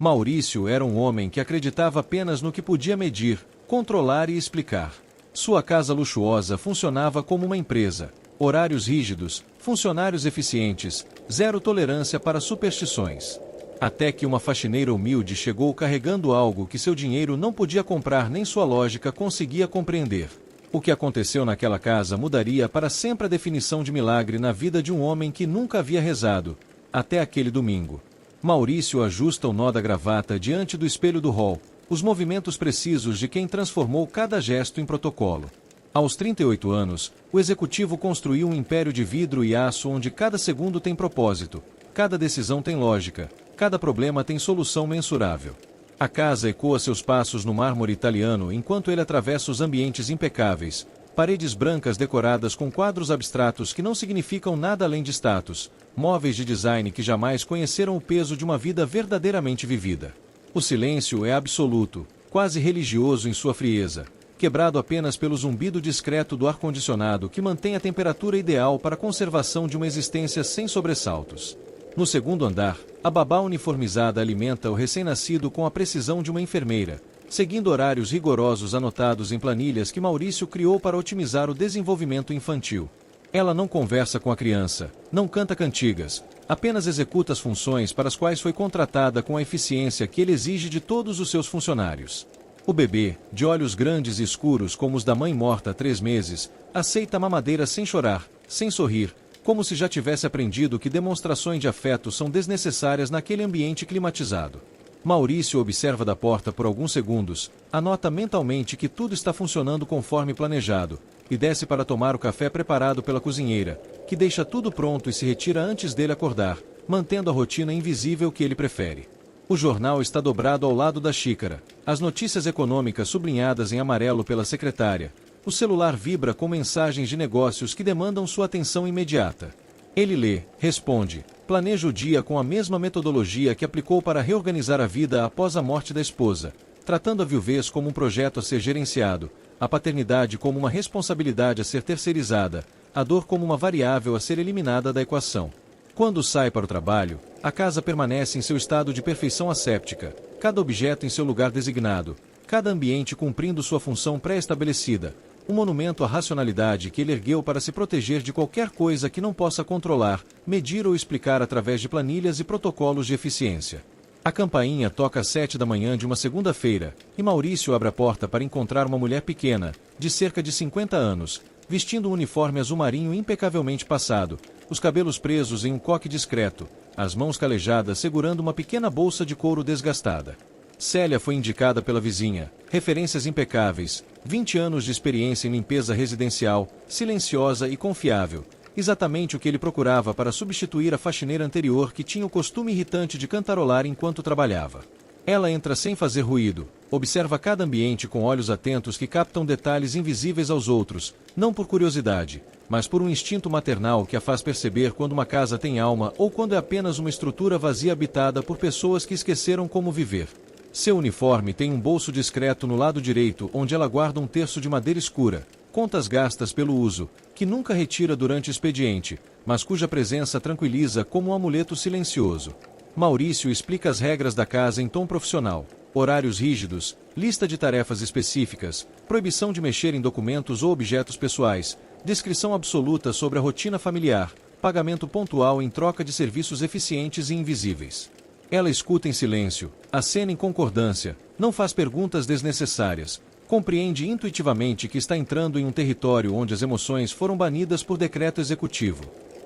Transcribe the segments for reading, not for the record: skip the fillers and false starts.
Maurício era um homem que acreditava apenas no que podia medir, controlar e explicar. Sua casa luxuosa funcionava como uma empresa. Horários rígidos, funcionários eficientes, zero tolerância para superstições. Até que uma faxineira humilde chegou carregando algo que seu dinheiro não podia comprar nem sua lógica conseguia compreender. O que aconteceu naquela casa mudaria para sempre a definição de milagre na vida de um homem que nunca havia rezado, até aquele domingo. Maurício ajusta o nó da gravata diante do espelho do hall, os movimentos precisos de quem transformou cada gesto em protocolo. Aos 38 anos, o executivo construiu um império de vidro e aço onde cada segundo tem propósito, cada decisão tem lógica, cada problema tem solução mensurável. A casa ecoa seus passos no mármore italiano enquanto ele atravessa os ambientes impecáveis, paredes brancas decoradas com quadros abstratos que não significam nada além de status, móveis de design que jamais conheceram o peso de uma vida verdadeiramente vivida. O silêncio é absoluto, quase religioso em sua frieza, quebrado apenas pelo zumbido discreto do ar-condicionado que mantém a temperatura ideal para a conservação de uma existência sem sobressaltos. No segundo andar, a babá uniformizada alimenta o recém-nascido com a precisão de uma enfermeira, seguindo horários rigorosos anotados em planilhas que Maurício criou para otimizar o desenvolvimento infantil. Ela não conversa com a criança, não canta cantigas, apenas executa as funções para as quais foi contratada com a eficiência que ele exige de todos os seus funcionários. O bebê, de olhos grandes e escuros como os da mãe morta há 3 meses, aceita a mamadeira sem chorar, sem sorrir, como se já tivesse aprendido que demonstrações de afeto são desnecessárias naquele ambiente climatizado. Maurício observa da porta por alguns segundos, anota mentalmente que tudo está funcionando conforme planejado, e desce para tomar o café preparado pela cozinheira, que deixa tudo pronto e se retira antes dele acordar, mantendo a rotina invisível que ele prefere. O jornal está dobrado ao lado da xícara, as notícias econômicas sublinhadas em amarelo pela secretária. O celular vibra com mensagens de negócios que demandam sua atenção imediata. Ele lê, responde, planeja o dia com a mesma metodologia que aplicou para reorganizar a vida após a morte da esposa, tratando a viuvez como um projeto a ser gerenciado, a paternidade como uma responsabilidade a ser terceirizada, a dor como uma variável a ser eliminada da equação. Quando sai para o trabalho, a casa permanece em seu estado de perfeição asséptica, cada objeto em seu lugar designado, cada ambiente cumprindo sua função pré-estabelecida, um monumento à racionalidade que ele ergueu para se proteger de qualquer coisa que não possa controlar, medir ou explicar através de planilhas e protocolos de eficiência. A campainha toca às 7 da manhã de uma segunda-feira, e Maurício abre a porta para encontrar uma mulher pequena, de cerca de 50 anos, vestindo um uniforme azul marinho impecavelmente passado, os cabelos presos em um coque discreto, as mãos calejadas segurando uma pequena bolsa de couro desgastada. Célia foi indicada pela vizinha, referências impecáveis, 20 anos de experiência em limpeza residencial, silenciosa e confiável, exatamente o que ele procurava para substituir a faxineira anterior que tinha o costume irritante de cantarolar enquanto trabalhava. Ela entra sem fazer ruído, observa cada ambiente com olhos atentos que captam detalhes invisíveis aos outros, não por curiosidade, mas por um instinto maternal que a faz perceber quando uma casa tem alma ou quando é apenas uma estrutura vazia habitada por pessoas que esqueceram como viver. Seu uniforme tem um bolso discreto no lado direito onde ela guarda um terço de madeira escura, contas gastas pelo uso, que nunca retira durante o expediente, mas cuja presença tranquiliza como um amuleto silencioso. Maurício explica as regras da casa em tom profissional, horários rígidos, lista de tarefas específicas, proibição de mexer em documentos ou objetos pessoais, descrição absoluta sobre a rotina familiar, pagamento pontual em troca de serviços eficientes e invisíveis. Ela escuta em silêncio, acena em concordância, não faz perguntas desnecessárias, compreende intuitivamente que está entrando em um território onde as emoções foram banidas por decreto executivo.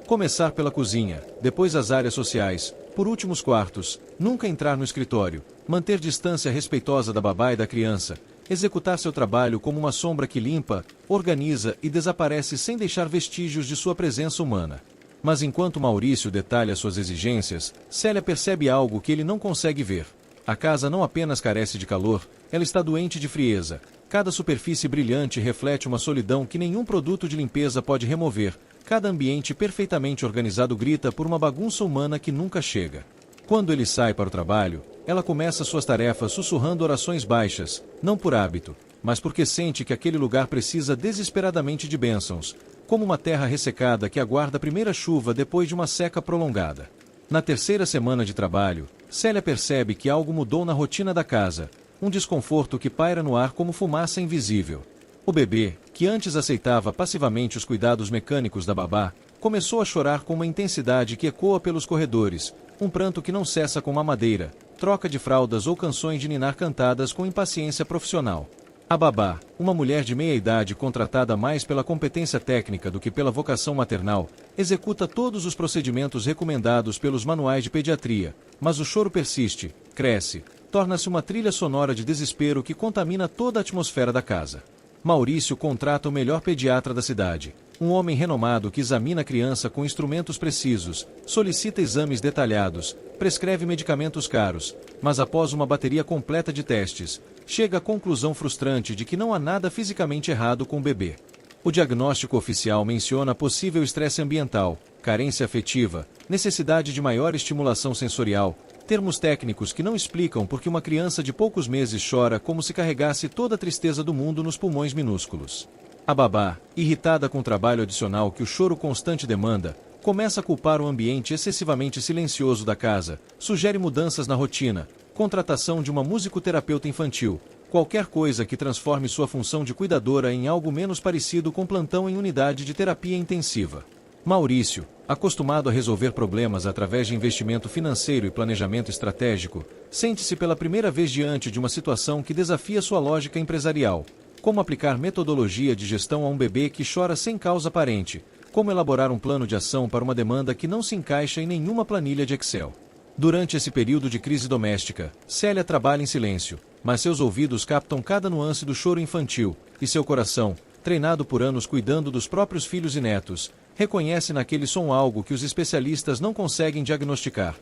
Começar pela cozinha, depois as áreas sociais, por último os quartos, nunca entrar no escritório, manter distância respeitosa da babá e da criança, executar seu trabalho como uma sombra que limpa, organiza e desaparece sem deixar vestígios de sua presença humana. Mas enquanto Maurício detalha suas exigências, Célia percebe algo que ele não consegue ver. A casa não apenas carece de calor, ela está doente de frieza. Cada superfície brilhante reflete uma solidão que nenhum produto de limpeza pode remover. Cada ambiente perfeitamente organizado grita por uma bagunça humana que nunca chega. Quando ele sai para o trabalho, ela começa suas tarefas sussurrando orações baixas, não por hábito, mas porque sente que aquele lugar precisa desesperadamente de bênçãos, como uma terra ressecada que aguarda a primeira chuva depois de uma seca prolongada. Na terceira semana de trabalho, Célia percebe que algo mudou na rotina da casa, um desconforto que paira no ar como fumaça invisível. O bebê, que antes aceitava passivamente os cuidados mecânicos da babá, começou a chorar com uma intensidade que ecoa pelos corredores, um pranto que não cessa com mamadeira, troca de fraldas ou canções de ninar cantadas com impaciência profissional. A babá, uma mulher de meia-idade contratada mais pela competência técnica do que pela vocação maternal, executa todos os procedimentos recomendados pelos manuais de pediatria, mas o choro persiste, cresce, torna-se uma trilha sonora de desespero que contamina toda a atmosfera da casa. Maurício contrata o melhor pediatra da cidade, um homem renomado que examina a criança com instrumentos precisos, solicita exames detalhados, prescreve medicamentos caros, mas após uma bateria completa de testes, chega à conclusão frustrante de que não há nada fisicamente errado com o bebê. O diagnóstico oficial menciona possível estresse ambiental, carência afetiva, necessidade de maior estimulação sensorial, termos técnicos que não explicam por que uma criança de poucos meses chora como se carregasse toda a tristeza do mundo nos pulmões minúsculos. A babá, irritada com o trabalho adicional que o choro constante demanda, começa a culpar o ambiente excessivamente silencioso da casa, sugere mudanças na rotina, contratação de uma musicoterapeuta infantil, qualquer coisa que transforme sua função de cuidadora em algo menos parecido com plantão em unidade de terapia intensiva. Maurício, acostumado a resolver problemas através de investimento financeiro e planejamento estratégico, sente-se pela primeira vez diante de uma situação que desafia sua lógica empresarial. Como aplicar metodologia de gestão a um bebê que chora sem causa aparente, como elaborar um plano de ação para uma demanda que não se encaixa em nenhuma planilha de Excel. Durante esse período de crise doméstica, Célia trabalha em silêncio, mas seus ouvidos captam cada nuance do choro infantil, e seu coração, treinado por anos cuidando dos próprios filhos e netos, reconhece naquele som algo que os especialistas não conseguem diagnosticar.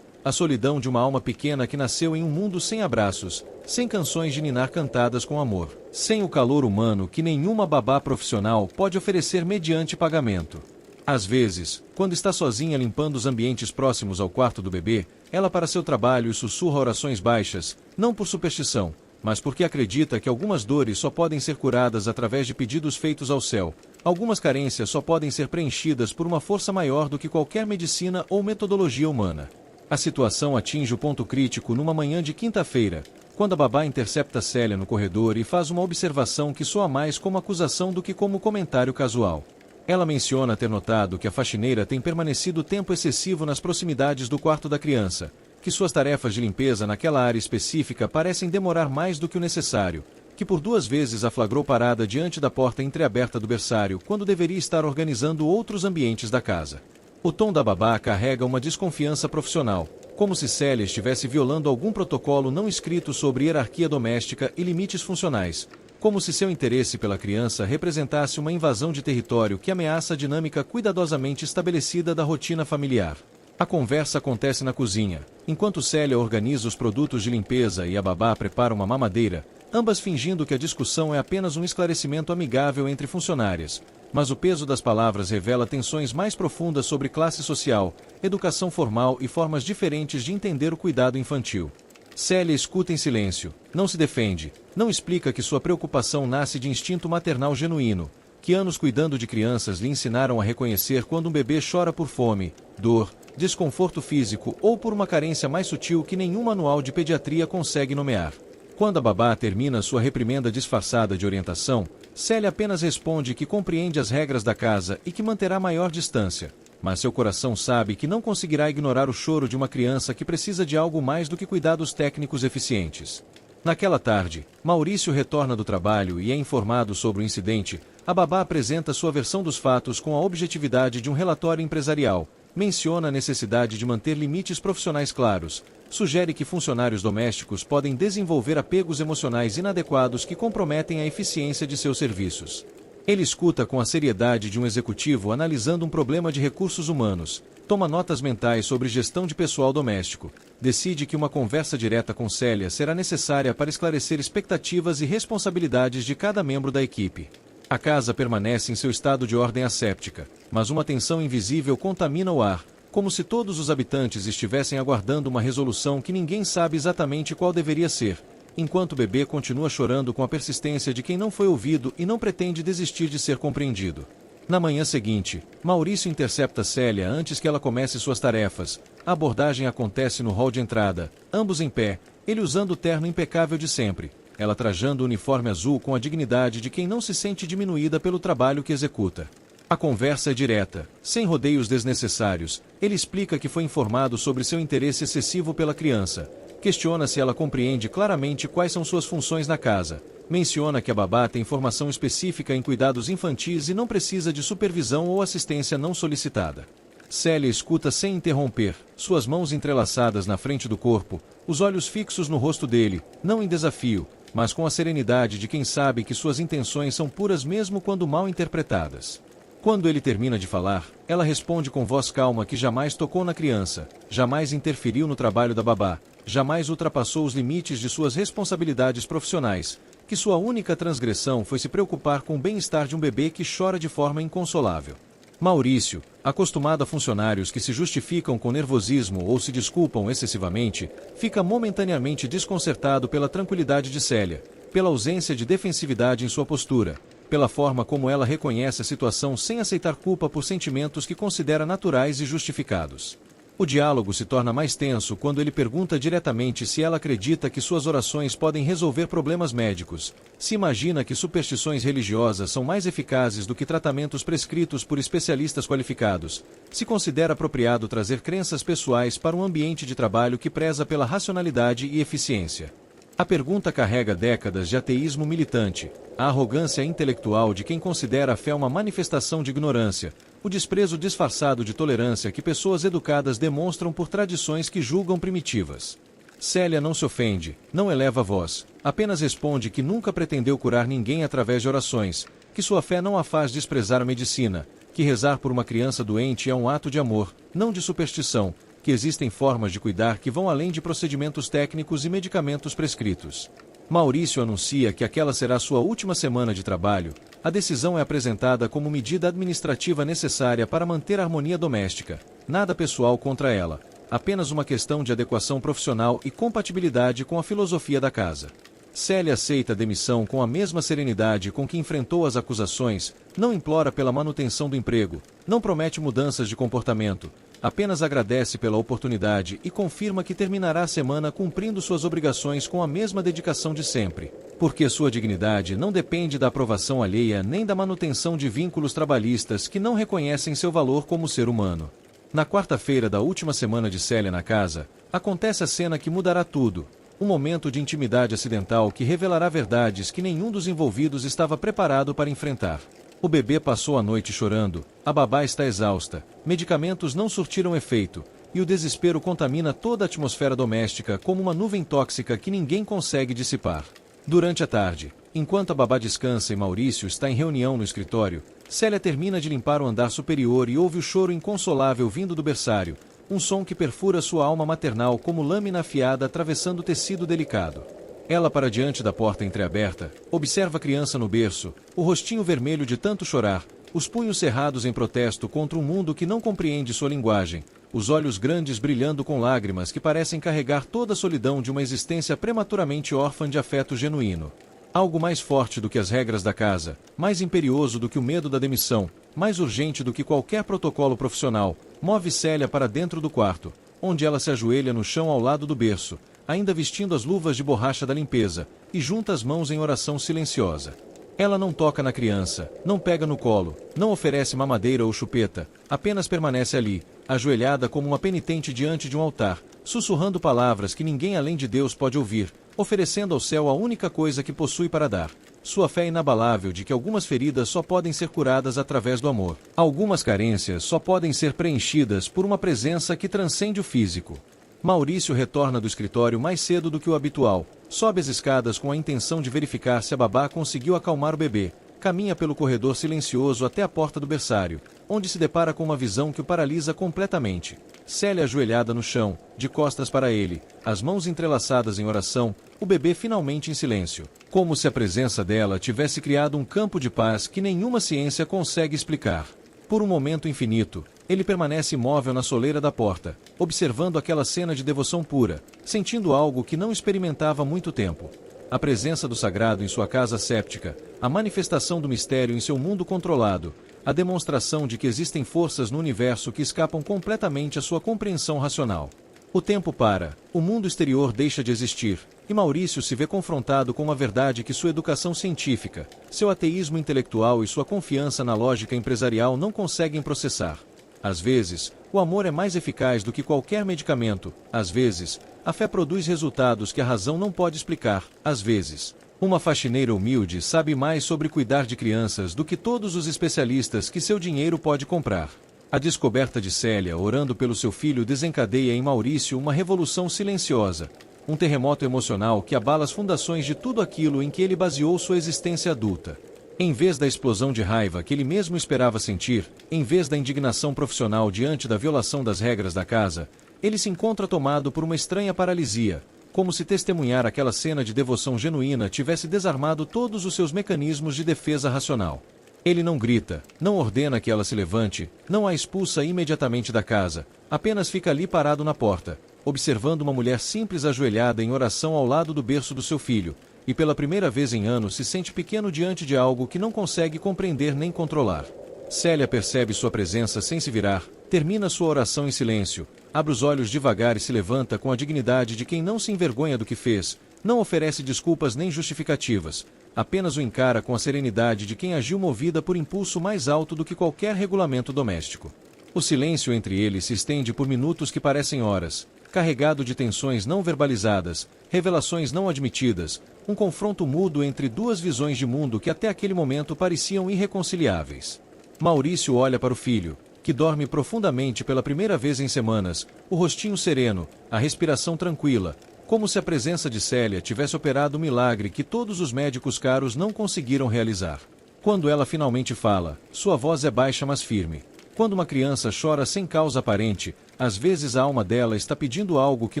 A solidão de uma alma pequena que nasceu em um mundo sem abraços, sem canções de ninar cantadas com amor, sem o calor humano que nenhuma babá profissional pode oferecer mediante pagamento. Às vezes, quando está sozinha limpando os ambientes próximos ao quarto do bebê, ela para seu trabalho sussurra orações baixas, não por superstição, mas porque acredita que algumas dores só podem ser curadas através de pedidos feitos ao céu, algumas carências só podem ser preenchidas por uma força maior do que qualquer medicina ou metodologia humana. A situação atinge o ponto crítico numa manhã de quinta-feira, quando a babá intercepta Célia no corredor e faz uma observação que soa mais como acusação do que como comentário casual. Ela menciona ter notado que a faxineira tem permanecido tempo excessivo nas proximidades do quarto da criança, que suas tarefas de limpeza naquela área específica parecem demorar mais do que o necessário, que por 2 vezes a flagrou parada diante da porta entreaberta do berçário quando deveria estar organizando outros ambientes da casa. O tom da babá carrega uma desconfiança profissional, como se Célia estivesse violando algum protocolo não escrito sobre hierarquia doméstica e limites funcionais, como se seu interesse pela criança representasse uma invasão de território que ameaça a dinâmica cuidadosamente estabelecida da rotina familiar. A conversa acontece na cozinha, enquanto Célia organiza os produtos de limpeza e a babá prepara uma mamadeira, ambas fingindo que a discussão é apenas um esclarecimento amigável entre funcionárias, mas o peso das palavras revela tensões mais profundas sobre classe social, educação formal e formas diferentes de entender o cuidado infantil. Célia escuta em silêncio, não se defende, não explica que sua preocupação nasce de instinto maternal genuíno, que anos cuidando de crianças lhe ensinaram a reconhecer quando um bebê chora por fome, dor, desconforto físico ou por uma carência mais sutil que nenhum manual de pediatria consegue nomear. Quando a babá termina sua reprimenda disfarçada de orientação, Célia apenas responde que compreende as regras da casa e que manterá maior distância, mas seu coração sabe que não conseguirá ignorar o choro de uma criança que precisa de algo mais do que cuidados técnicos eficientes. Naquela tarde, Maurício retorna do trabalho e é informado sobre o incidente. A babá apresenta sua versão dos fatos com a objetividade de um relatório empresarial, menciona a necessidade de manter limites profissionais claros, sugere que funcionários domésticos podem desenvolver apegos emocionais inadequados que comprometem a eficiência de seus serviços. Ele escuta com a seriedade de um executivo analisando um problema de recursos humanos, toma notas mentais sobre gestão de pessoal doméstico, decide que uma conversa direta com Célia será necessária para esclarecer expectativas e responsabilidades de cada membro da equipe. A casa permanece em seu estado de ordem asséptica, mas uma tensão invisível contamina o ar, como se todos os habitantes estivessem aguardando uma resolução que ninguém sabe exatamente qual deveria ser, enquanto o bebê continua chorando com a persistência de quem não foi ouvido e não pretende desistir de ser compreendido. Na manhã seguinte, Maurício intercepta Célia antes que ela comece suas tarefas, A abordagem acontece no hall de entrada, ambos em pé, ele usando o terno impecável de sempre, ela trajando o uniforme azul com a dignidade de quem não se sente diminuída pelo trabalho que executa. A conversa é direta, sem rodeios desnecessários. Ele explica que foi informado sobre seu interesse excessivo pela criança. Questiona se ela compreende claramente quais são suas funções na casa. Menciona que a babá tem formação específica em cuidados infantis e não precisa de supervisão ou assistência não solicitada. Célia escuta sem interromper, suas mãos entrelaçadas na frente do corpo, os olhos fixos no rosto dele, não em desafio, mas com a serenidade de quem sabe que suas intenções são puras mesmo quando mal interpretadas. Quando ele termina de falar, ela responde com voz calma que jamais tocou na criança, jamais interferiu no trabalho da babá, jamais ultrapassou os limites de suas responsabilidades profissionais, que sua única transgressão foi se preocupar com o bem-estar de um bebê que chora de forma inconsolável. Maurício, acostumado a funcionários que se justificam com nervosismo ou se desculpam excessivamente, fica momentaneamente desconcertado pela tranquilidade de Célia, pela ausência de defensividade em sua postura, pela forma como ela reconhece a situação sem aceitar culpa por sentimentos que considera naturais e justificados. O diálogo se torna mais tenso quando ele pergunta diretamente se ela acredita que suas orações podem resolver problemas médicos, se imagina que superstições religiosas são mais eficazes do que tratamentos prescritos por especialistas qualificados, se considera apropriado trazer crenças pessoais para um ambiente de trabalho que preza pela racionalidade e eficiência. A pergunta carrega décadas de ateísmo militante, a arrogância intelectual de quem considera a fé uma manifestação de ignorância, o desprezo disfarçado de tolerância que pessoas educadas demonstram por tradições que julgam primitivas. Célia não se ofende, não eleva a voz, apenas responde que nunca pretendeu curar ninguém através de orações, que sua fé não a faz desprezar a medicina, que rezar por uma criança doente é um ato de amor, não de superstição, que existem formas de cuidar que vão além de procedimentos técnicos e medicamentos prescritos. Maurício anuncia que aquela será sua última semana de trabalho. A decisão é apresentada como medida administrativa necessária para manter a harmonia doméstica, nada pessoal contra ela, apenas uma questão de adequação profissional e compatibilidade com a filosofia da casa. Célia aceita a demissão com a mesma serenidade com que enfrentou as acusações, não implora pela manutenção do emprego, não promete mudanças de comportamento, apenas agradece pela oportunidade e confirma que terminará a semana cumprindo suas obrigações com a mesma dedicação de sempre, porque sua dignidade não depende da aprovação alheia nem da manutenção de vínculos trabalhistas que não reconhecem seu valor como ser humano. Na quarta-feira da última semana de Célia na casa, acontece a cena que mudará tudo, um momento de intimidade acidental que revelará verdades que nenhum dos envolvidos estava preparado para enfrentar. O bebê passou a noite chorando, a babá está exausta, medicamentos não surtiram efeito, e o desespero contamina toda a atmosfera doméstica como uma nuvem tóxica que ninguém consegue dissipar. Durante a tarde, enquanto a babá descansa e Maurício está em reunião no escritório, Célia termina de limpar o andar superior e ouve o choro inconsolável vindo do berçário, um som que perfura sua alma maternal como lâmina afiada atravessando tecido delicado. Ela para diante da porta entreaberta, observa a criança no berço, o rostinho vermelho de tanto chorar, os punhos cerrados em protesto contra um mundo que não compreende sua linguagem, os olhos grandes brilhando com lágrimas que parecem carregar toda a solidão de uma existência prematuramente órfã de afeto genuíno. Algo mais forte do que as regras da casa, mais imperioso do que o medo da demissão, mais urgente do que qualquer protocolo profissional, move Célia para dentro do quarto, onde ela se ajoelha no chão ao lado do berço, ainda vestindo as luvas de borracha da limpeza, e junta as mãos em oração silenciosa. Ela não toca na criança, não pega no colo, não oferece mamadeira ou chupeta, apenas permanece ali, ajoelhada como uma penitente diante de um altar, sussurrando palavras que ninguém além de Deus pode ouvir, oferecendo ao céu a única coisa que possui para dar. Sua fé inabalável de que algumas feridas só podem ser curadas através do amor. Algumas carências só podem ser preenchidas por uma presença que transcende o físico. Maurício retorna do escritório mais cedo do que o habitual, sobe as escadas com a intenção de verificar se a babá conseguiu acalmar o bebê, caminha pelo corredor silencioso até a porta do berçário, onde se depara com uma visão que o paralisa completamente. Célia ajoelhada no chão, de costas para ele, as mãos entrelaçadas em oração, o bebê finalmente em silêncio, como se a presença dela tivesse criado um campo de paz que nenhuma ciência consegue explicar. Por um momento infinito, ele permanece imóvel na soleira da porta, observando aquela cena de devoção pura, sentindo algo que não experimentava há muito tempo. a presença do sagrado em sua casa séptica, a manifestação do mistério em seu mundo controlado, a demonstração de que existem forças no universo que escapam completamente à sua compreensão racional. O tempo para, o mundo exterior deixa de existir, e Maurício se vê confrontado com uma verdade que sua educação científica, seu ateísmo intelectual e sua confiança na lógica empresarial não conseguem processar. Às vezes, o amor é mais eficaz do que qualquer medicamento, às vezes, a fé produz resultados que a razão não pode explicar, às vezes. Uma faxineira humilde sabe mais sobre cuidar de crianças do que todos os especialistas que seu dinheiro pode comprar. A descoberta de Célia orando pelo seu filho desencadeia em Maurício uma revolução silenciosa, um terremoto emocional que abala as fundações de tudo aquilo em que ele baseou sua existência adulta. Em vez da explosão de raiva que ele mesmo esperava sentir, em vez da indignação profissional diante da violação das regras da casa, ele se encontra tomado por uma estranha paralisia, como se testemunhar aquela cena de devoção genuína tivesse desarmado todos os seus mecanismos de defesa racional. Ele não grita, não ordena que ela se levante, não a expulsa imediatamente da casa, apenas fica ali parado na porta, observando uma mulher simples ajoelhada em oração ao lado do berço do seu filho, e pela primeira vez em anos se sente pequeno diante de algo que não consegue compreender nem controlar. Célia percebe sua presença sem se virar, termina sua oração em silêncio, abre os olhos devagar e se levanta com a dignidade de quem não se envergonha do que fez, não oferece desculpas nem justificativas, apenas o encara com a serenidade de quem agiu movida por impulso mais alto do que qualquer regulamento doméstico. O silêncio entre eles se estende por minutos que parecem horas, carregado de tensões não verbalizadas, revelações não admitidas, um confronto mudo entre duas visões de mundo que até aquele momento pareciam irreconciliáveis. Maurício olha para o filho, que dorme profundamente pela primeira vez em semanas, o rostinho sereno, a respiração tranquila, como se a presença de Célia tivesse operado um milagre que todos os médicos caros não conseguiram realizar. Quando ela finalmente fala, sua voz é baixa mas firme. Quando uma criança chora sem causa aparente, às vezes a alma dela está pedindo algo que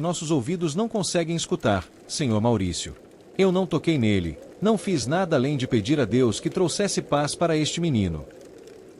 nossos ouvidos não conseguem escutar, Senhor Maurício. Eu não toquei nele, não fiz nada além de pedir a Deus que trouxesse paz para este menino.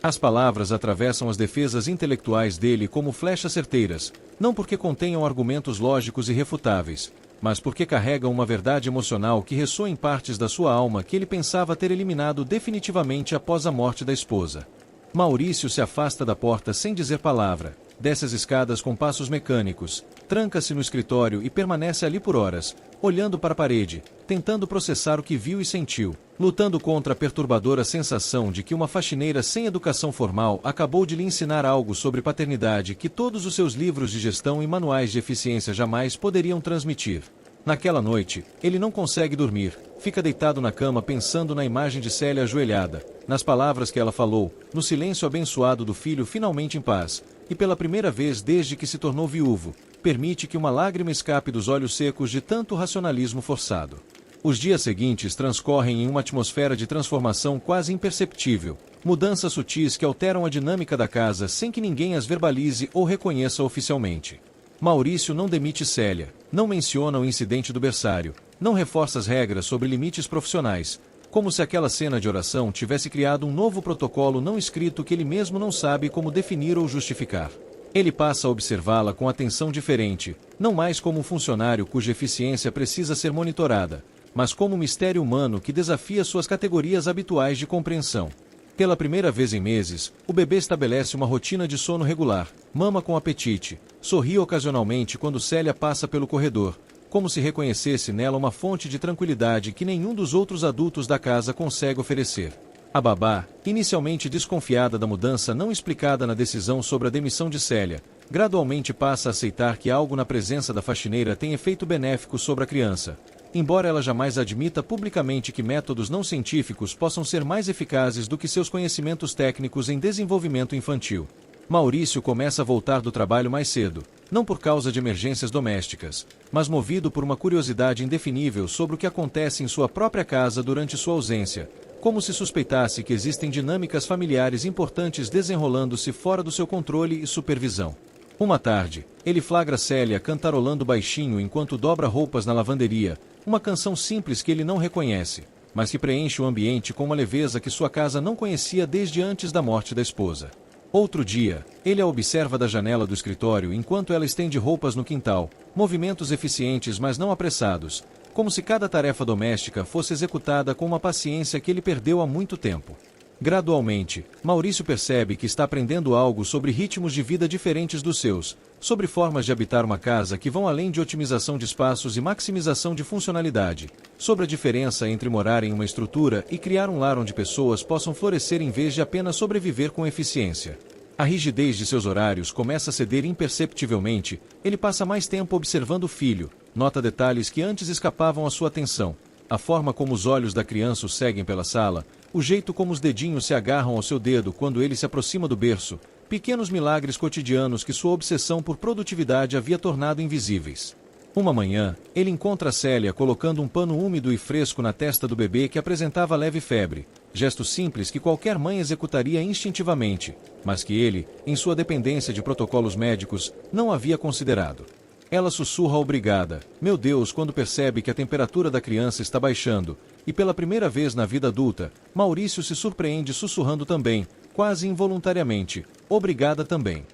As palavras atravessam as defesas intelectuais dele como flechas certeiras, não porque contenham argumentos lógicos irrefutáveis, mas porque carregam uma verdade emocional que ressoa em partes da sua alma que ele pensava ter eliminado definitivamente após a morte da esposa. Maurício se afasta da porta sem dizer palavra, desce as escadas com passos mecânicos, tranca-se no escritório e permanece ali por horas, olhando para a parede, tentando processar o que viu e sentiu, lutando contra a perturbadora sensação de que uma faxineira sem educação formal acabou de lhe ensinar algo sobre paternidade que todos os seus livros de gestão e manuais de eficiência jamais poderiam transmitir. Naquela noite, ele não consegue dormir, fica deitado na cama pensando na imagem de Célia ajoelhada, nas palavras que ela falou, no silêncio abençoado do filho finalmente em paz, e pela primeira vez desde que se tornou viúvo, permite que uma lágrima escape dos olhos secos de tanto racionalismo forçado. Os dias seguintes transcorrem em uma atmosfera de transformação quase imperceptível, mudanças sutis que alteram a dinâmica da casa sem que ninguém as verbalize ou reconheça oficialmente. Maurício não demite Célia, não menciona o incidente do berçário, não reforça as regras sobre limites profissionais, como se aquela cena de oração tivesse criado um novo protocolo não escrito que ele mesmo não sabe como definir ou justificar. Ele passa a observá-la com atenção diferente, não mais como um funcionário cuja eficiência precisa ser monitorada, mas como um mistério humano que desafia suas categorias habituais de compreensão. Pela primeira vez em meses, o bebê estabelece uma rotina de sono regular, mama com apetite, sorri ocasionalmente quando Célia passa pelo corredor, como se reconhecesse nela uma fonte de tranquilidade que nenhum dos outros adultos da casa consegue oferecer. A babá, inicialmente desconfiada da mudança não explicada na decisão sobre a demissão de Célia, gradualmente passa a aceitar que algo na presença da faxineira tem efeito benéfico sobre a criança. Embora ela jamais admita publicamente que métodos não científicos possam ser mais eficazes do que seus conhecimentos técnicos em desenvolvimento infantil. Maurício começa a voltar do trabalho mais cedo, não por causa de emergências domésticas, mas movido por uma curiosidade indefinível sobre o que acontece em sua própria casa durante sua ausência, como se suspeitasse que existem dinâmicas familiares importantes desenrolando-se fora do seu controle e supervisão. Uma tarde, ele flagra Célia cantarolando baixinho enquanto dobra roupas na lavanderia, uma canção simples que ele não reconhece, mas que preenche o ambiente com uma leveza que sua casa não conhecia desde antes da morte da esposa. Outro dia, ele a observa da janela do escritório enquanto ela estende roupas no quintal, movimentos eficientes mas não apressados, como se cada tarefa doméstica fosse executada com uma paciência que ele perdeu há muito tempo. Gradualmente, Maurício percebe que está aprendendo algo sobre ritmos de vida diferentes dos seus, sobre formas de habitar uma casa que vão além de otimização de espaços e maximização de funcionalidade, sobre a diferença entre morar em uma estrutura e criar um lar onde pessoas possam florescer em vez de apenas sobreviver com eficiência. A rigidez de seus horários começa a ceder imperceptivelmente, ele passa mais tempo observando o filho, nota detalhes que antes escapavam à sua atenção, a forma como os olhos da criança o seguem pela sala, o jeito como os dedinhos se agarram ao seu dedo quando ele se aproxima do berço, pequenos milagres cotidianos que sua obsessão por produtividade havia tornado invisíveis. Uma manhã, ele encontra Célia colocando um pano úmido e fresco na testa do bebê que apresentava leve febre, gesto simples que qualquer mãe executaria instintivamente, mas que ele, em sua dependência de protocolos médicos, não havia considerado. Ela sussurra obrigada, meu Deus, quando percebe que a temperatura da criança está baixando, e pela primeira vez na vida adulta, Maurício se surpreende sussurrando também, quase involuntariamente, obrigada também.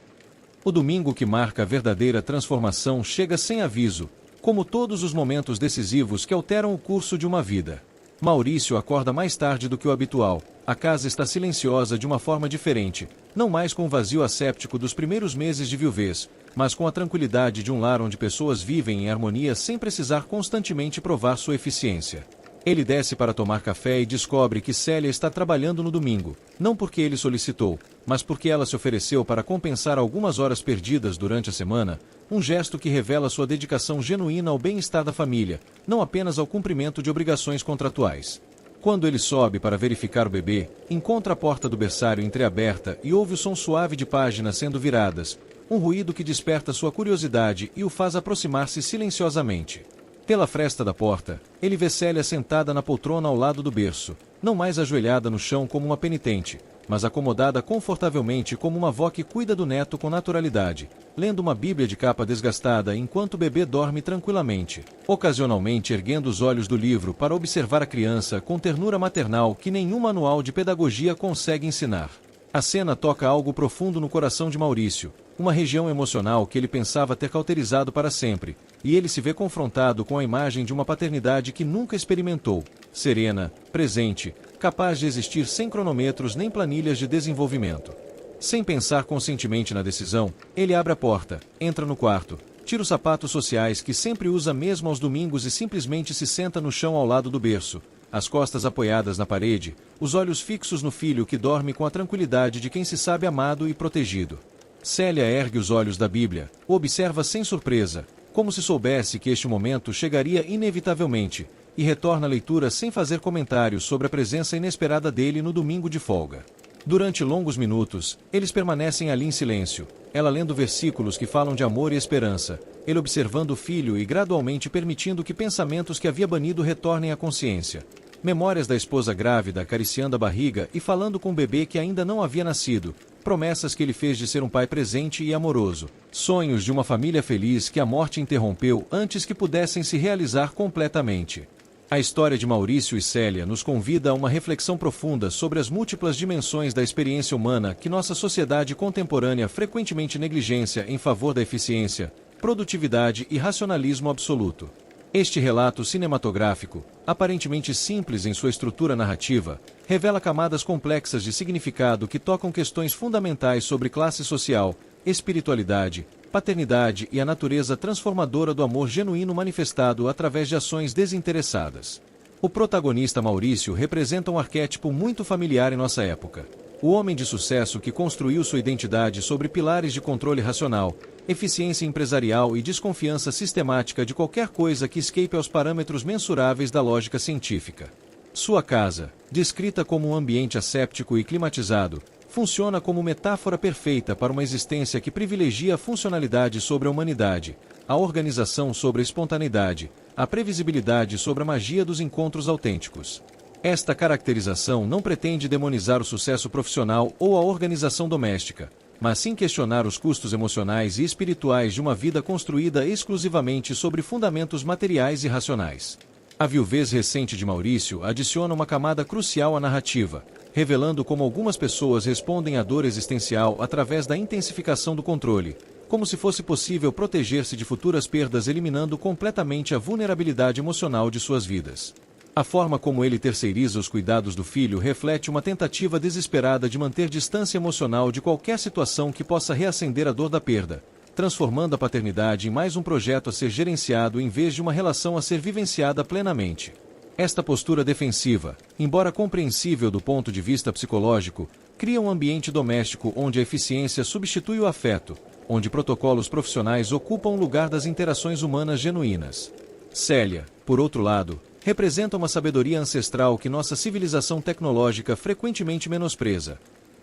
O domingo que marca a verdadeira transformação chega sem aviso, como todos os momentos decisivos que alteram o curso de uma vida. Maurício acorda mais tarde do que o habitual, a casa está silenciosa de uma forma diferente, não mais com o vazio asséptico dos primeiros meses de viuvez, mas com a tranquilidade de um lar onde pessoas vivem em harmonia sem precisar constantemente provar sua eficiência. Ele desce para tomar café e descobre que Célia está trabalhando no domingo, não porque ele solicitou, mas porque ela se ofereceu para compensar algumas horas perdidas durante a semana, um gesto que revela sua dedicação genuína ao bem-estar da família, não apenas ao cumprimento de obrigações contratuais. Quando ele sobe para verificar o bebê, encontra a porta do berçário entreaberta e ouve o som suave de páginas sendo viradas, um ruído que desperta sua curiosidade e o faz aproximar-se silenciosamente. Pela fresta da porta, ele vê Célia sentada na poltrona ao lado do berço, não mais ajoelhada no chão como uma penitente, mas acomodada confortavelmente como uma avó que cuida do neto com naturalidade, lendo uma Bíblia de capa desgastada enquanto o bebê dorme tranquilamente, ocasionalmente erguendo os olhos do livro para observar a criança com ternura maternal que nenhum manual de pedagogia consegue ensinar. A cena toca algo profundo no coração de Maurício, uma região emocional que ele pensava ter cauterizado para sempre, e ele se vê confrontado com a imagem de uma paternidade que nunca experimentou, serena, presente, capaz de existir sem cronômetros nem planilhas de desenvolvimento. Sem pensar conscientemente na decisão, ele abre a porta, entra no quarto, tira os sapatos sociais que sempre usa mesmo aos domingos e simplesmente se senta no chão ao lado do berço, as costas apoiadas na parede, os olhos fixos no filho que dorme com a tranquilidade de quem se sabe amado e protegido. Célia ergue os olhos da Bíblia, o observa sem surpresa, como se soubesse que este momento chegaria inevitavelmente, e retorna à leitura sem fazer comentários sobre a presença inesperada dele no domingo de folga. Durante longos minutos, eles permanecem ali em silêncio, ela lendo versículos que falam de amor e esperança, ele observando o filho e gradualmente permitindo que pensamentos que havia banido retornem à consciência. Memórias da esposa grávida acariciando a barriga e falando com o bebê que ainda não havia nascido, promessas que ele fez de ser um pai presente e amoroso, sonhos de uma família feliz que a morte interrompeu antes que pudessem se realizar completamente. A história de Maurício e Célia nos convida a uma reflexão profunda sobre as múltiplas dimensões da experiência humana que nossa sociedade contemporânea frequentemente negligencia em favor da eficiência, produtividade e racionalismo absoluto. Este relato cinematográfico, aparentemente simples em sua estrutura narrativa, revela camadas complexas de significado que tocam questões fundamentais sobre classe social, espiritualidade, paternidade e a natureza transformadora do amor genuíno manifestado através de ações desinteressadas. O protagonista Maurício representa um arquétipo muito familiar em nossa época. O homem de sucesso que construiu sua identidade sobre pilares de controle racional, eficiência empresarial e desconfiança sistemática de qualquer coisa que escape aos parâmetros mensuráveis da lógica científica. Sua casa, descrita como um ambiente asséptico e climatizado, funciona como metáfora perfeita para uma existência que privilegia a funcionalidade sobre a humanidade, a organização sobre a espontaneidade, a previsibilidade sobre a magia dos encontros autênticos. Esta caracterização não pretende demonizar o sucesso profissional ou a organização doméstica, mas sim questionar os custos emocionais e espirituais de uma vida construída exclusivamente sobre fundamentos materiais e racionais. A viuvez recente de Maurício adiciona uma camada crucial à narrativa, revelando como algumas pessoas respondem à dor existencial através da intensificação do controle, como se fosse possível proteger-se de futuras perdas eliminando completamente a vulnerabilidade emocional de suas vidas. A forma como ele terceiriza os cuidados do filho reflete uma tentativa desesperada de manter distância emocional de qualquer situação que possa reacender a dor da perda, transformando a paternidade em mais um projeto a ser gerenciado em vez de uma relação a ser vivenciada plenamente. Esta postura defensiva, embora compreensível do ponto de vista psicológico, cria um ambiente doméstico onde a eficiência substitui o afeto, onde protocolos profissionais ocupam o lugar das interações humanas genuínas. Célia, por outro lado, representa uma sabedoria ancestral que nossa civilização tecnológica frequentemente menospreza.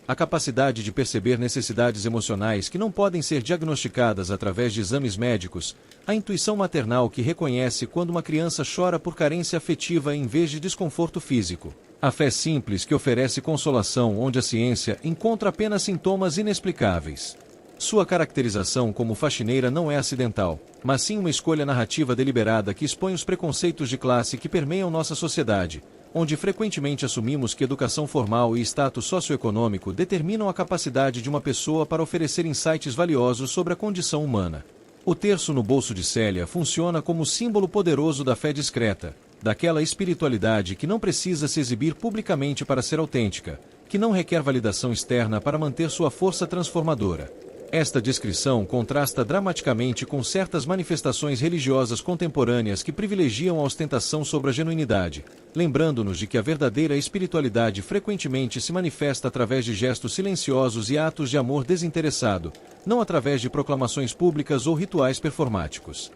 A capacidade de perceber necessidades emocionais que não podem ser diagnosticadas através de exames médicos, a intuição maternal que reconhece quando uma criança chora por carência afetiva em vez de desconforto físico. A fé simples que oferece consolação onde a ciência encontra apenas sintomas inexplicáveis. Sua caracterização como faxineira não é acidental, mas sim uma escolha narrativa deliberada que expõe os preconceitos de classe que permeiam nossa sociedade, onde frequentemente assumimos que educação formal e status socioeconômico determinam a capacidade de uma pessoa para oferecer insights valiosos sobre a condição humana. O terço no bolso de Célia funciona como símbolo poderoso da fé discreta, daquela espiritualidade que não precisa se exibir publicamente para ser autêntica, que não requer validação externa para manter sua força transformadora. Esta descrição contrasta dramaticamente com certas manifestações religiosas contemporâneas que privilegiam a ostentação sobre a genuinidade, lembrando-nos de que a verdadeira espiritualidade frequentemente se manifesta através de gestos silenciosos e atos de amor desinteressado, não através de proclamações públicas ou rituais performáticos.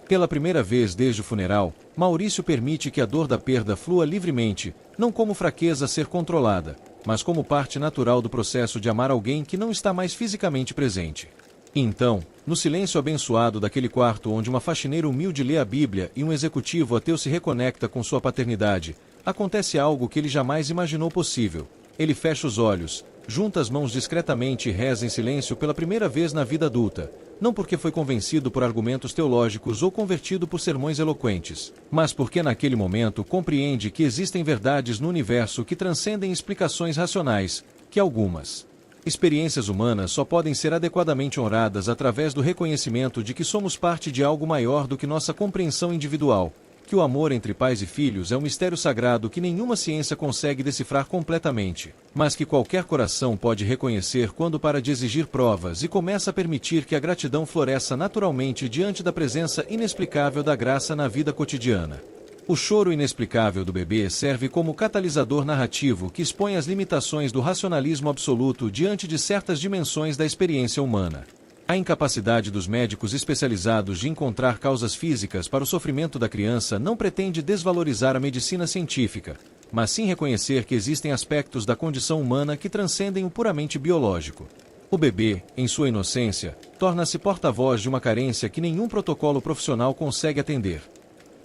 Pela primeira vez desde o funeral, Maurício permite que a dor da perda flua livremente, não como fraqueza a ser controlada, mas como parte natural do processo de amar alguém que não está mais fisicamente presente. E então, no silêncio abençoado daquele quarto onde uma faxineira humilde lê a Bíblia e um executivo ateu se reconecta com sua paternidade, acontece algo que ele jamais imaginou possível. Ele fecha os olhos, junta as mãos discretamente e reza em silêncio pela primeira vez na vida adulta, não porque foi convencido por argumentos teológicos ou convertido por sermões eloquentes, mas porque naquele momento compreende que existem verdades no universo que transcendem explicações racionais, que algumas experiências humanas só podem ser adequadamente honradas através do reconhecimento de que somos parte de algo maior do que nossa compreensão individual, que o amor entre pais e filhos é um mistério sagrado que nenhuma ciência consegue decifrar completamente, mas que qualquer coração pode reconhecer quando para de exigir provas e começa a permitir que a gratidão floresça naturalmente diante da presença inexplicável da graça na vida cotidiana. O choro inexplicável do bebê serve como catalisador narrativo que expõe as limitações do racionalismo absoluto diante de certas dimensões da experiência humana. A incapacidade dos médicos especializados de encontrar causas físicas para o sofrimento da criança não pretende desvalorizar a medicina científica, mas sim reconhecer que existem aspectos da condição humana que transcendem o puramente biológico. O bebê, em sua inocência, torna-se porta-voz de uma carência que nenhum protocolo profissional consegue atender.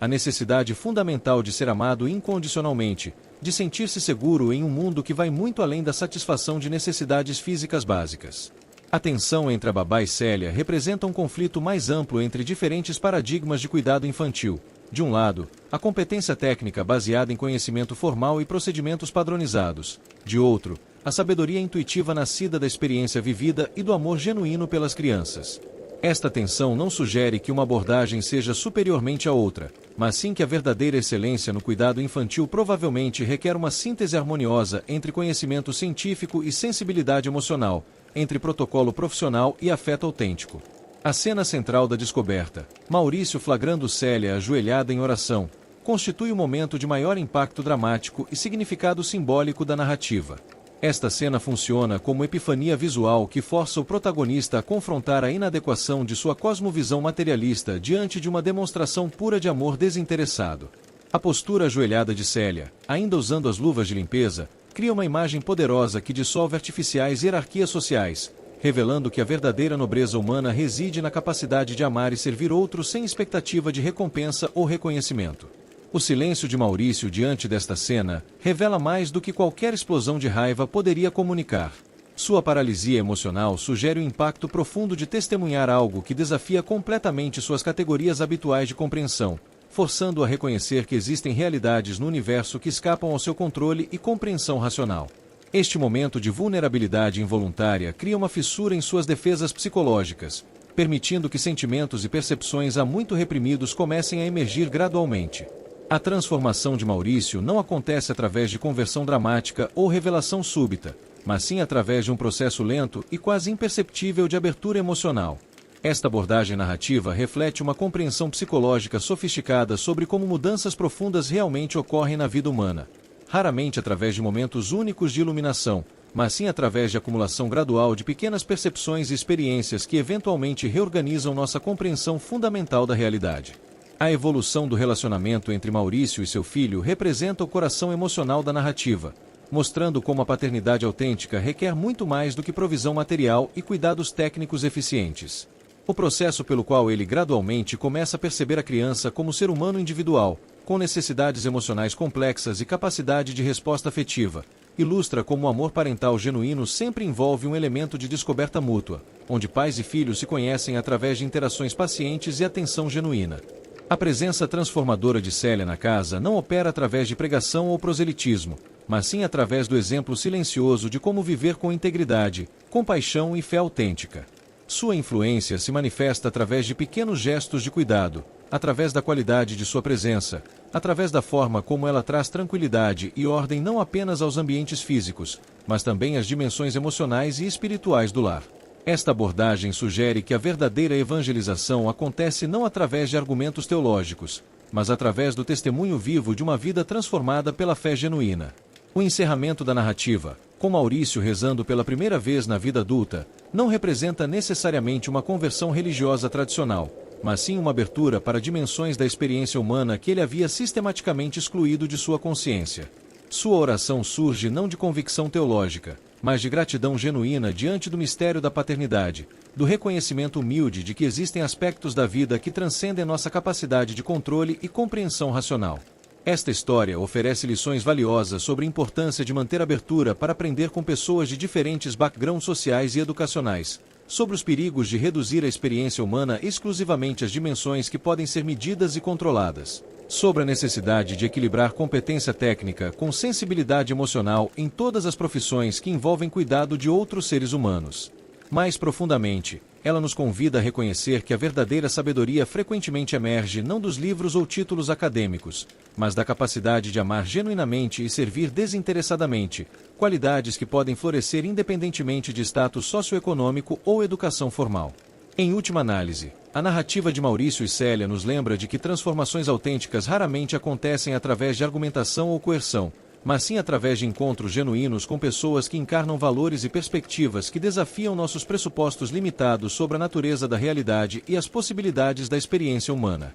A necessidade fundamental de ser amado incondicionalmente, de sentir-se seguro em um mundo que vai muito além da satisfação de necessidades físicas básicas. A tensão entre a babá e Célia representa um conflito mais amplo entre diferentes paradigmas de cuidado infantil. De um lado, a competência técnica baseada em conhecimento formal e procedimentos padronizados. De outro, a sabedoria intuitiva nascida da experiência vivida e do amor genuíno pelas crianças. Esta tensão não sugere que uma abordagem seja superiormente à outra, mas sim que a verdadeira excelência no cuidado infantil provavelmente requer uma síntese harmoniosa entre conhecimento científico e sensibilidade emocional, entre protocolo profissional e afeto autêntico. A cena central da descoberta, Maurício flagrando Célia ajoelhada em oração, constitui o momento de maior impacto dramático e significado simbólico da narrativa. Esta cena funciona como epifania visual que força o protagonista a confrontar a inadequação de sua cosmovisão materialista diante de uma demonstração pura de amor desinteressado. A postura ajoelhada de Célia, ainda usando as luvas de limpeza, cria uma imagem poderosa que dissolve artificiais hierarquias sociais, revelando que a verdadeira nobreza humana reside na capacidade de amar e servir outros sem expectativa de recompensa ou reconhecimento. O silêncio de Maurício diante desta cena revela mais do que qualquer explosão de raiva poderia comunicar. Sua paralisia emocional sugere o impacto profundo de testemunhar algo que desafia completamente suas categorias habituais de compreensão, forçando-o a reconhecer que existem realidades no universo que escapam ao seu controle e compreensão racional. Este momento de vulnerabilidade involuntária cria uma fissura em suas defesas psicológicas, permitindo que sentimentos e percepções há muito reprimidos comecem a emergir gradualmente. A transformação de Maurício não acontece através de conversão dramática ou revelação súbita, mas sim através de um processo lento e quase imperceptível de abertura emocional. Esta abordagem narrativa reflete uma compreensão psicológica sofisticada sobre como mudanças profundas realmente ocorrem na vida humana. Raramente através de momentos únicos de iluminação, mas sim através de acumulação gradual de pequenas percepções e experiências que eventualmente reorganizam nossa compreensão fundamental da realidade. A evolução do relacionamento entre Maurício e seu filho representa o coração emocional da narrativa, mostrando como a paternidade autêntica requer muito mais do que provisão material e cuidados técnicos eficientes. O processo pelo qual ele gradualmente começa a perceber a criança como ser humano individual, com necessidades emocionais complexas e capacidade de resposta afetiva, ilustra como o amor parental genuíno sempre envolve um elemento de descoberta mútua, onde pais e filhos se conhecem através de interações pacientes e atenção genuína. A presença transformadora de Célia na casa não opera através de pregação ou proselitismo, mas sim através do exemplo silencioso de como viver com integridade, compaixão e fé autêntica. Sua influência se manifesta através de pequenos gestos de cuidado, através da qualidade de sua presença, através da forma como ela traz tranquilidade e ordem não apenas aos ambientes físicos, mas também às dimensões emocionais e espirituais do lar. Esta abordagem sugere que a verdadeira evangelização acontece não através de argumentos teológicos, mas através do testemunho vivo de uma vida transformada pela fé genuína. O encerramento da narrativa, com Maurício rezando pela primeira vez na vida adulta, não representa necessariamente uma conversão religiosa tradicional, mas sim uma abertura para dimensões da experiência humana que ele havia sistematicamente excluído de sua consciência. Sua oração surge não de convicção teológica, mas de gratidão genuína diante do mistério da paternidade, do reconhecimento humilde de que existem aspectos da vida que transcendem nossa capacidade de controle e compreensão racional. Esta história oferece lições valiosas sobre a importância de manter abertura para aprender com pessoas de diferentes backgrounds sociais e educacionais, sobre os perigos de reduzir a experiência humana exclusivamente às dimensões que podem ser medidas e controladas, sobre a necessidade de equilibrar competência técnica com sensibilidade emocional em todas as profissões que envolvem cuidado de outros seres humanos. Mais profundamente, ela nos convida a reconhecer que a verdadeira sabedoria frequentemente emerge não dos livros ou títulos acadêmicos, mas da capacidade de amar genuinamente e servir desinteressadamente, qualidades que podem florescer independentemente de status socioeconômico ou educação formal. Em última análise, a narrativa de Maurício e Célia nos lembra de que transformações autênticas raramente acontecem através de argumentação ou coerção, mas sim através de encontros genuínos com pessoas que encarnam valores e perspectivas que desafiam nossos pressupostos limitados sobre a natureza da realidade e as possibilidades da experiência humana.